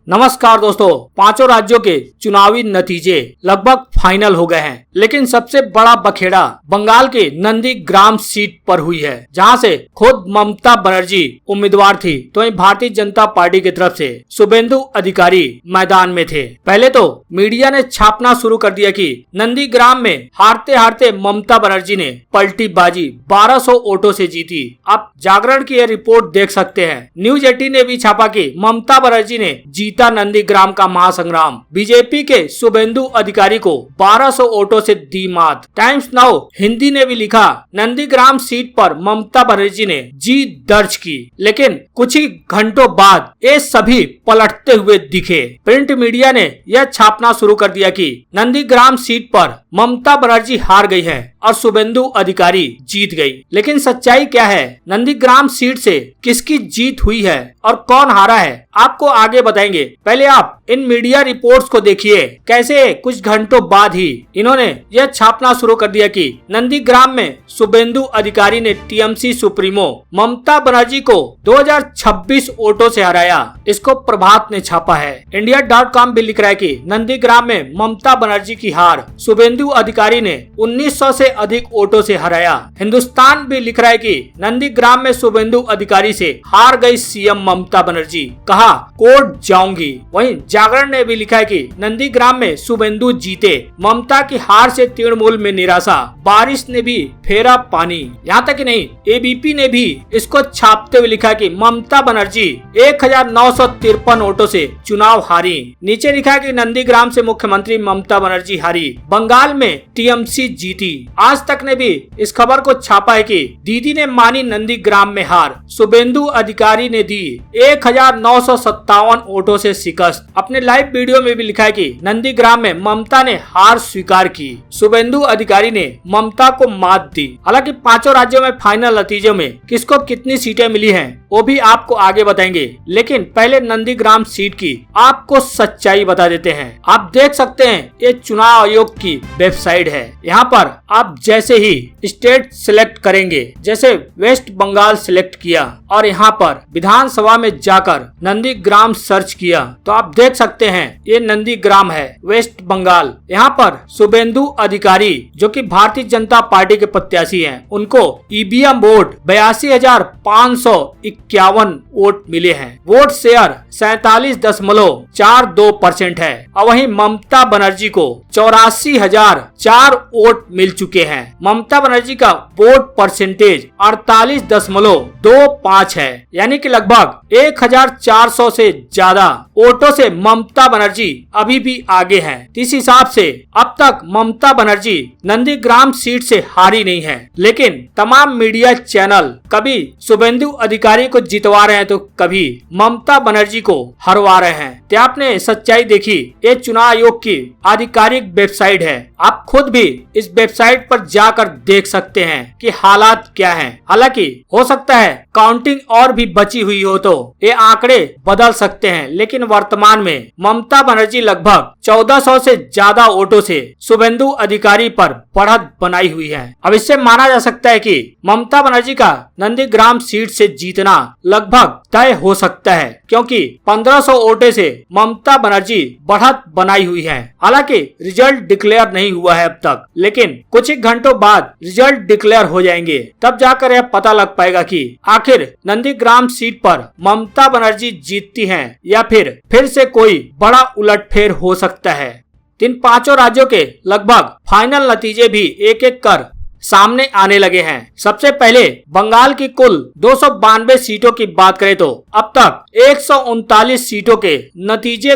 नमस्कार दोस्तों, पांचों राज्यों के चुनावी नतीजे लगभग फाइनल हो गए हैं, लेकिन सबसे बड़ा बखेड़ा बंगाल के नंदीग्राम सीट पर हुई है, जहां से खुद ममता बनर्जी उम्मीदवार थी, तो वहीं भारतीय जनता पार्टी की तरफ से शुभेंदु अधिकारी मैदान में थे। पहले तो मीडिया ने छापना शुरू कर दिया कि नंदीग्राम में हारते हारते ममता बनर्जी ने पलटी बाजी 1200 वोटों से जीती। आप जागरण की यह रिपोर्ट देख सकते हैं। न्यूज 18 ने भी छापा कि ममता बनर्जी ने जीता नंदीग्राम का महासंग्राम, बीजेपी के शुभेंदु अधिकारी को 1200 वोटों से दी मात। टाइम्स नाउ हिंदी ने भी लिखा, नंदीग्राम सीट पर ममता बनर्जी ने जीत दर्ज की, लेकिन कुछ ही घंटों बाद ये सभी पलटते हुए दिखे। प्रिंट मीडिया ने यह छापना शुरू कर दिया कि नंदीग्राम सीट पर ममता बनर्जी हार गई है और शुभेंदु अधिकारी जीत गई। लेकिन सच्चाई क्या है? नंदीग्राम सीट से किसकी जीत हुई है और कौन हारा है, आपको आगे बताएंगे। पहले आप इन मीडिया रिपोर्ट्स को देखिए, कैसे कुछ घंटों बाद ही इन्होंने यह छापना शुरू कर दिया कि नंदीग्राम में शुभेंदु अधिकारी ने टीएमसी सुप्रीमो ममता बनर्जी को 2026 वोटों से हराया। इसको प्रभात ने छापा है। इंडिया.com भी लिख रहा है कि नंदीग्राम में ममता बनर्जी की हार, शुभेंदु अधिकारी ने 1900 से अधिक वोटों से हराया। हिंदुस्तान भी लिख रहा है कि नंदीग्राम में शुभेंदु अधिकारी से हार गई सीएम ममता बनर्जी, कहा कोर्ट जाऊंगी। वहीं जागरण ने भी लिखा है कि नंदीग्राम में शुभेंदु जीते, ममता की हार से तृणमूल में निराशा, बारिश ने भी फेरा पानी। यहाँ तक ही नहीं, एबीपी ने भी इसको छापते हुए लिखा कि ममता बनर्जी 1953 वोटों से चुनाव हारी। नीचे लिखा है कि नंदीग्राम से मुख्यमंत्री ममता बनर्जी हारी, बंगाल में टीएमसी जीती। आज तक ने भी इस खबर को छापा है कि दीदी ने मानी नंदीग्राम में हार, शुभेंदु अधिकारी ने दी 1957 वोटों से शिकस्त। अपने लाइव वीडियो में भी लिखा है कि नंदीग्राम में ममता ने हार स्वीकार की, शुभेंदु अधिकारी ने ममता को मात दी। हालांकि पांचों राज्यों में फाइनल नतीजों में किसको कितनी सीटें मिली हैं वो भी आपको आगे बताएंगे, लेकिन पहले नंदीग्राम सीट की आपको सच्चाई बता देते हैं। आप देख सकते हैं ये चुनाव आयोग की वेबसाइट है। यहाँ पर आप जैसे ही स्टेट सिलेक्ट करेंगे, जैसे वेस्ट बंगाल सिलेक्ट किया और यहाँ पर विधानसभा में जाकर नंदीग्राम सर्च किया, तो आप देख सकते हैं ये नंदीग्राम है, वेस्ट बंगाल। यहाँ पर शुभेंदु अधिकारी जो कि भारतीय जनता पार्टी के प्रत्याशी हैं, उनको ईवीएम वोट 82,551 वोट मिले हैं। वोट शेयर 47.42% है और वहीं ममता बनर्जी को 84,004 वोट मिल चुके हैं। ममता बनर्जी का वोट परसेंटेज 48.25 है, यानी कि लगभग 1,400 से ज्यादा वोटों से ममता बनर्जी अभी भी आगे है। इस हिसाब से अब तक ममता बनर्जी नंदीग्राम सीट से हारी नहीं है, लेकिन तमाम मीडिया चैनल कभी शुभेंदु अधिकारी को जितवा रहे हैं तो कभी ममता बनर्जी को हरवा रहे हैं। तो आपने सच्चाई देखी। ये चुनाव आयोग की आधिकारिक वेबसाइट है, आप खुद भी इस वेबसाइट पर जाकर देख सकते हैं कि हालात क्या हैं। हालांकि हो सकता है काउंटिंग और भी बची हुई हो तो ये आंकड़े बदल सकते हैं, लेकिन वर्तमान में ममता बनर्जी लगभग 1400 से ज्यादा वोटों से शुभेंदु अधिकारी पर बढ़त बनाई हुई है। अब इससे माना जा सकता है कि ममता बनर्जी का नंदीग्राम सीट से जीतना लगभग तय हो सकता है, क्योंकि 1500 वोटों से ममता बनर्जी बढ़त बनाई हुई है। हालांकि रिजल्ट डिक्लेयर नहीं हुआ है अब तक, लेकिन कुछ ही घंटों बाद रिजल्ट डिक्लेयर हो जाएंगे, तब जाकर यह पता लग पाएगा कि आखिर नंदीग्राम सीट पर ममता बनर्जी जीतती हैं या फिर से कोई बड़ा उलटफेर हो सकता है। इन पांचों राज्यों के लगभग फाइनल नतीजे भी एक एक कर सामने आने लगे हैं। सबसे पहले बंगाल की कुल 292 सीटों की बात करें तो अब तक 139 सीटों के नतीजे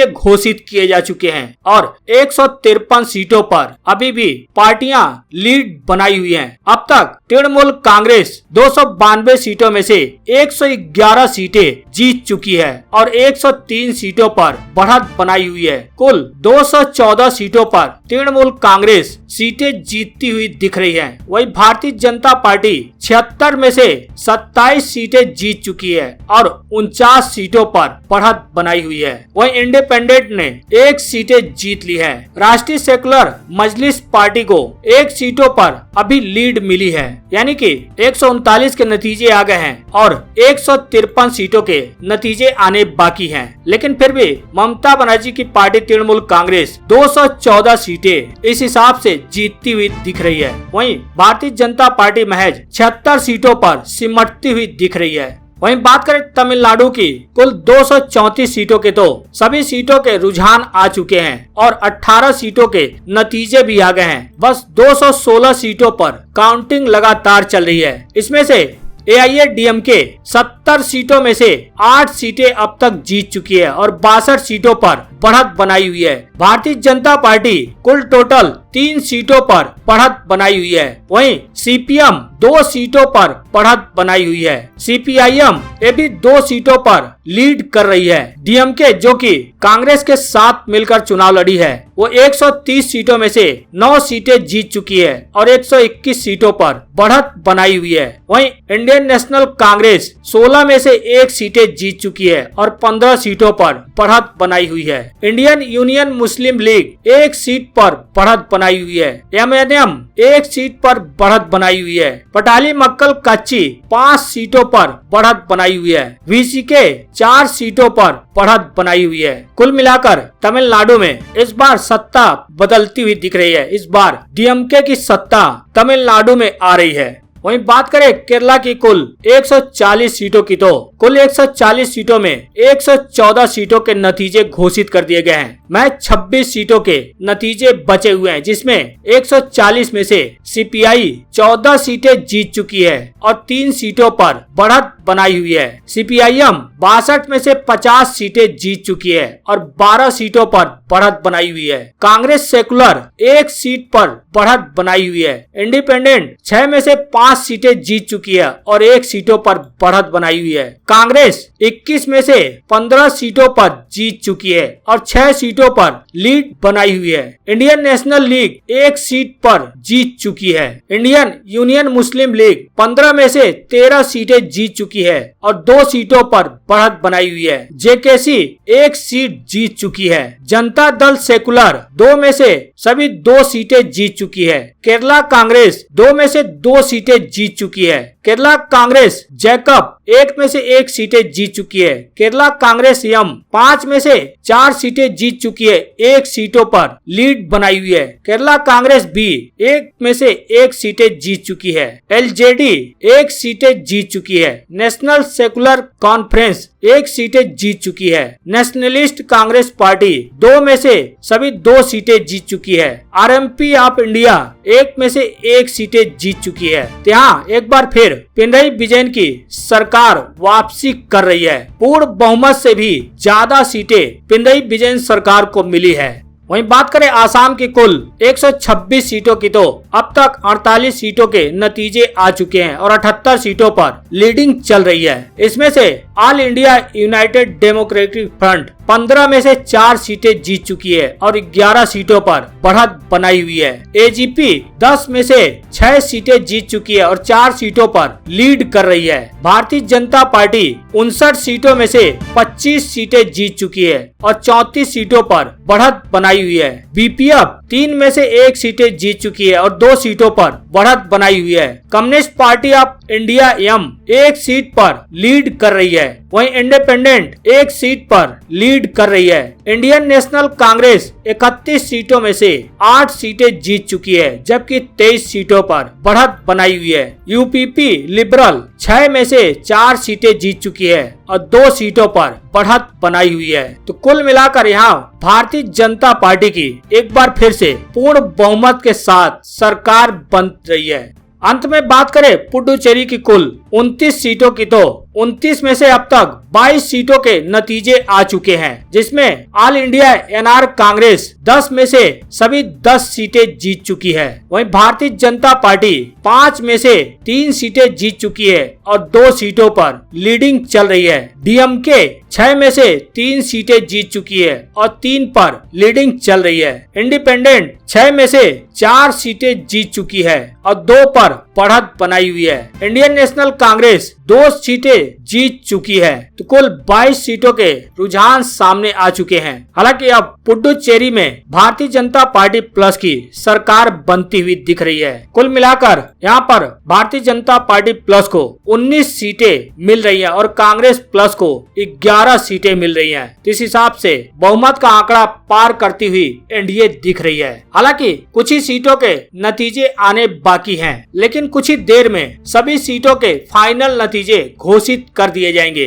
घोषित किए जा चुके हैं और 153 सीटों पर अभी भी पार्टियां लीड बनाई हुई हैं। अब तक तृणमूल कांग्रेस 292 सीटों में से 111 सीटें जीत चुकी है और 103 सीटों पर बढ़त बनाई हुई है। कुल 214 सीटों पर तृणमूल कांग्रेस सीटें जीतती हुई दिख रही है। वही भारतीय जनता पार्टी 76 में से 27 सीटें जीत चुकी है और 49 सीटों पर बढ़त बनाई हुई है। वहीं इंडिपेंडेंट ने 1 सीटें जीत ली है। राष्ट्रीय सेकुलर मजलिस पार्टी को 1 सीटों पर अभी लीड मिली है, यानी कि 139 के नतीजे आ गए हैं और 153 सीटों के नतीजे आने बाकी हैं। लेकिन फिर भी ममता बनर्जी की पार्टी तृणमूल कांग्रेस 214 सीटें इस हिसाब से जीतती हुई दिख रही है। वहीं भारतीय जनता पार्टी महज 76 सीटों पर सिमटती हुई दिख रही है। वहीं बात करें तमिलनाडु की, कुल 234 सीटों के तो सभी सीटों के रुझान आ चुके हैं और 18 सीटों के नतीजे भी आ गए हैं। बस 216 सीटों पर काउंटिंग लगातार चल रही है। इसमें से AIADMK 70 सीटों में से 8 सीटें अब तक जीत चुकी है और 62 सीटों पर बढ़त बनाई हुई है। भारतीय जनता पार्टी कुल टोटल 3 सीटों पर बढ़त बनाई हुई है। वहीं CPM 2 सीटों पर बढ़त बनाई हुई है। CPIM ये भी 2 सीटों पर लीड कर रही है। DMK जो कि कांग्रेस के साथ मिलकर चुनाव लड़ी है, वो 130 सीटों में से 9 सीटें जीत चुकी है और 121 सीटों पर बढ़त बनाई हुई है। वहीं इंडियन नेशनल कांग्रेस 16 में से 1 सीटें जीत चुकी है और 15 सीटों पर बढ़त बनाई हुई है। इंडियन यूनियन मुस्लिम लीग 1 सीट पर बढ़त बनाई हुई है। MNM 1 सीट पर बढ़त बनाई हुई है। पटाली मक्कल कच्ची 5 सीटों पर बढ़त बनाई हुई है। VCK 4 सीटों पर बढ़त बनाई हुई है। कुल मिलाकर तमिलनाडु में इस बार सत्ता बदलती हुई दिख रही है। इस बार DMK की सत्ता तमिलनाडु में आ रही है। वहीं बात करें केरला की कुल 140 सीटों की, तो कुल 140 सीटों में 114 सीटों के नतीजे घोषित कर दिए गए हैं। महज 26 सीटों के नतीजे बचे हुए हैं, जिसमें 140 में से CPI 14 सीटें जीत चुकी है और 3 सीटों पर बढ़त बनाई हुई है। CPIM 62 में से 50 सीटें जीत चुकी है और 12 सीटों पर बढ़त बनाई हुई है। कांग्रेस सेकुलर 1 सीट पर बढ़त बनाई हुई है। इंडिपेंडेंट 6 में से 5 सीटें जीत चुकी है और 1 सीटों पर बढ़त बनाई हुई है। कांग्रेस 21 में से 15 सीटों पर जीत चुकी है और 6 सीटों पर लीड बनाई हुई है। इंडियन नेशनल लीग 1 सीट पर जीत चुकी है। इंडियन यूनियन मुस्लिम लीग 15 में से 13 सीटें जीत चुकी है और 2 सीटों पर बढ़त बनाई हुई है। JKC 1 सीट जीत चुकी है। जनता दल सेकुलर 2 में से सभी 2 सीटें जीत चुकी है। केरला कांग्रेस 2 में से 2 सीटें जीत चुकी है। केरला कांग्रेस जैकब 1 में से 1 सीटें जीत चुकी है। केरला कांग्रेस M 5 में से 4 सीटें जीत चुकी है, 1 सीटों पर लीड बनाई हुई है। केरला कांग्रेस B 1 में से 1 सीटें जीत चुकी है। LJD 1 सीटें जीत चुकी है। नेशनल सेकुलर कॉन्फ्रेंस 1 सीटें जीत चुकी है। नेशनलिस्ट कांग्रेस पार्टी 2 में से सभी 2 सीटें जीत चुकी है। RMP ऑफ इंडिया 1 में से 1 सीटें जीत चुकी है। यहाँ एक बार फिर पिनराई विजयन की सरकार वापसी कर रही है। पूर्ण बहुमत से भी ज्यादा सीटें पिनराई विजयन सरकार को मिली है। वहीं बात करें आसाम की कुल 126 सीटों की, तो अब तक 48 सीटों के नतीजे आ चुके हैं और 78 सीटों पर लीडिंग चल रही है। इसमें से all India United democratic front 15 में से 4 सीटें जीत चुकी है और 11 सीटों पर बढ़त बनाई हुई है। AGP 10 में से 6 सीटें जीत चुकी है और 4 सीटों पर लीड कर रही है। भारतीय जनता पार्टी 59 सीटों में से 25 सीटें जीत चुकी है और 34 सीटों पर बढ़त बनाई हुई है। BPF 3 में से 1 सीटें जीत चुकी है और 2 सीटों पर बढ़त बनाई हुई है। Communist party of India M 1 seat पर लीड कर रही है। वहीं इंडिपेंडेंट 1 सीट पर लीड कर रही है। इंडियन नेशनल कांग्रेस 31 सीटों में से 8 सीटें जीत चुकी है, जबकि 23 सीटों पर बढ़त बनाई हुई है। UPP लिबरल 6 में से 4 सीटें जीत चुकी है और 2 सीटों पर बढ़त बनाई हुई है। तो कुल मिलाकर यहाँ भारतीय जनता पार्टी की एक बार फिर से पूर्ण बहुमत के साथ सरकार बन रही है। अंत में बात करें पुडुचेरी की कुल 29 सीटों की, तो 29 में से अब तक 22 सीटों के नतीजे आ चुके हैं, जिसमें ऑल इंडिया एनआर कांग्रेस 10 में से सभी 10 सीटें जीत चुकी है। वहीं भारतीय जनता पार्टी 5 में से 3 सीटें जीत चुकी है और 2 सीटों पर लीडिंग चल रही है। डीएमके 6 में से 3 सीटें जीत चुकी है और 3 पर लीडिंग चल रही है। इंडिपेंडेंट 6 में से 4 सीटें जीत चुकी है और 2 पर बढ़त बनाई हुई है। इंडियन नेशनल कांग्रेस 2 सीटें जीत चुकी है। तो कुल 22 सीटों के रुझान सामने आ चुके हैं। हालांकि अब पुडुचेरी में भारतीय जनता पार्टी प्लस की सरकार बनती हुई दिख रही है। कुल मिलाकर यहाँ पर भारतीय जनता पार्टी प्लस को 19 सीटें मिल रही है और कांग्रेस प्लस को 11 सीटें मिल रही हैं। इस हिसाब से बहुमत का आंकड़ा पार करती हुई एनडीए दिख रही है। हालांकि कुछ ही सीटों के नतीजे आने बाकी हैं, लेकिन कुछ ही देर में सभी सीटों के फाइनल नतीजे घोषित कर दिए जाएंगे।